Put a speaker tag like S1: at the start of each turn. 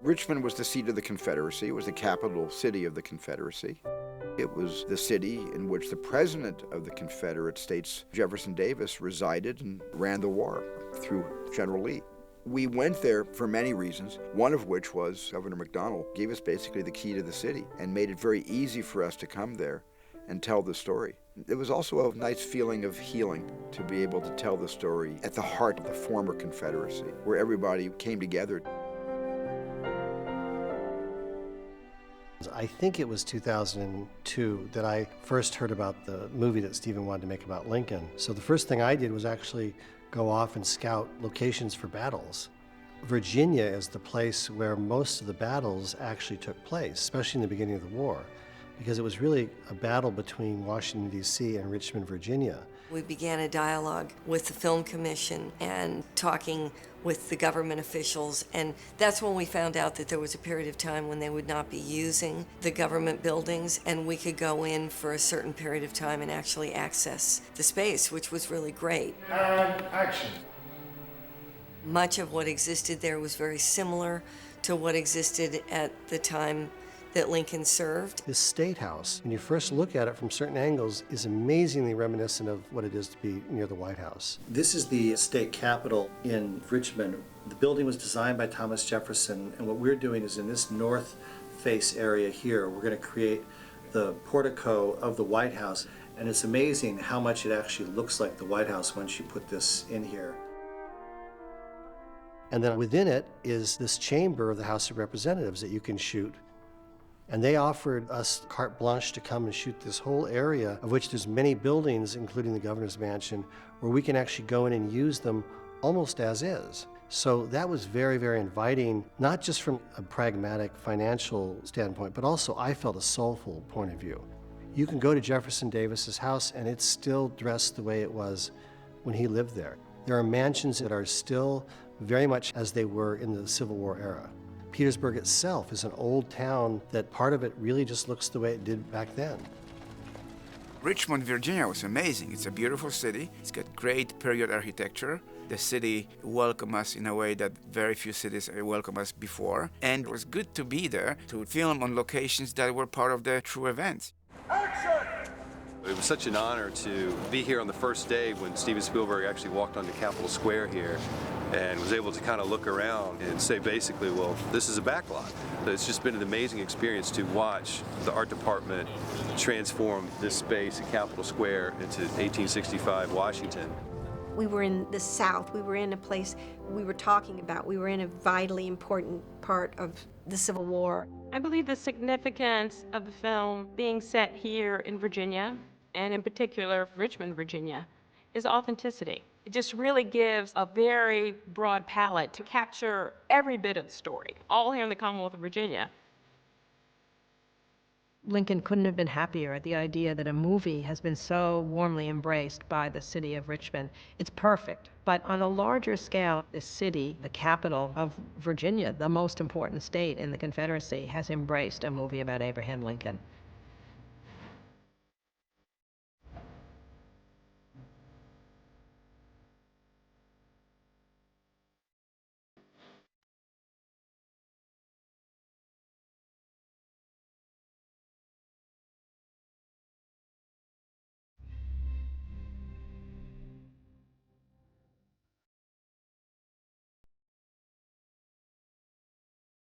S1: Richmond was the seat of the Confederacy. It was the capital city of the Confederacy. It was the city in which the president of the Confederate States, Jefferson Davis, resided and ran the war through General Lee. We went there for many reasons, one of which was Governor McDonnell gave us basically the key to the city and made it very easy for us to come there and tell the story. It was also a nice feeling of healing to be able to tell the story at the heart of the former Confederacy, where everybody came together.
S2: I think it was 2002 that I first heard about the movie that Stephen wanted to make about Lincoln. So the first thing I did was actually go off and scout locations for battles. Virginia is the place where most of the battles actually took place, especially in the beginning of the war, because it was really a battle between Washington, D.C. and Richmond, Virginia.
S3: We began a dialogue with the Film Commission and talking with the government officials, and that's when we found out that there was a period of time when they would not be using the government buildings, and we could go in for a certain period of time and actually access the space, which was really great.
S4: And action.
S3: Much of what existed there was very similar to what existed at the time that Lincoln served.
S2: This State House, when you first look at it from certain angles, is amazingly reminiscent of what it is to be near the White House. This is the state capitol in Richmond. The building was designed by Thomas Jefferson, and what we're doing is in this north face area here, we're going to create the portico of the White House, and it's amazing how much it actually looks like the White House once you put this in here. And then within it is this chamber of the House of Representatives that you can shoot. And they offered us carte blanche to come and shoot this whole area, of which there's many buildings, including the governor's mansion, where we can actually go in and use them almost as is. So that was very, very inviting, not just from a pragmatic financial standpoint, but also I felt a soulful point of view. You can go to Jefferson Davis's house and it's still dressed the way it was when he lived there. There are mansions that are still very much as they were in the Civil War era. Petersburg itself is an old town that part of it really just looks the way it did back then.
S5: Richmond, Virginia was amazing. It's a beautiful city. It's got great period architecture. The city welcomed us in a way that very few cities welcomed us before. And it was good to be there to film on locations that were part of the true events.
S4: Action!
S6: It was such an honor to be here on the first day when Steven Spielberg actually walked onto Capitol Square here and was able to kind of look around and say basically, well, this is a backlot. It's just been an amazing experience to watch the art department transform this space at Capitol Square into 1865 Washington.
S7: We were in the South. We were in a place we were talking about. We were in a vitally important part of the Civil War.
S8: I believe the significance of the film being set here in Virginia, and in particular Richmond, Virginia, is authenticity. It just really gives a very broad palette to capture every bit of the story, all here in the Commonwealth of Virginia.
S9: Lincoln couldn't have been happier at the idea that a movie has been so warmly embraced by the city of Richmond. It's perfect. But on a larger scale, this city, the capital of Virginia, the most important state in the Confederacy, has embraced a movie about Abraham Lincoln.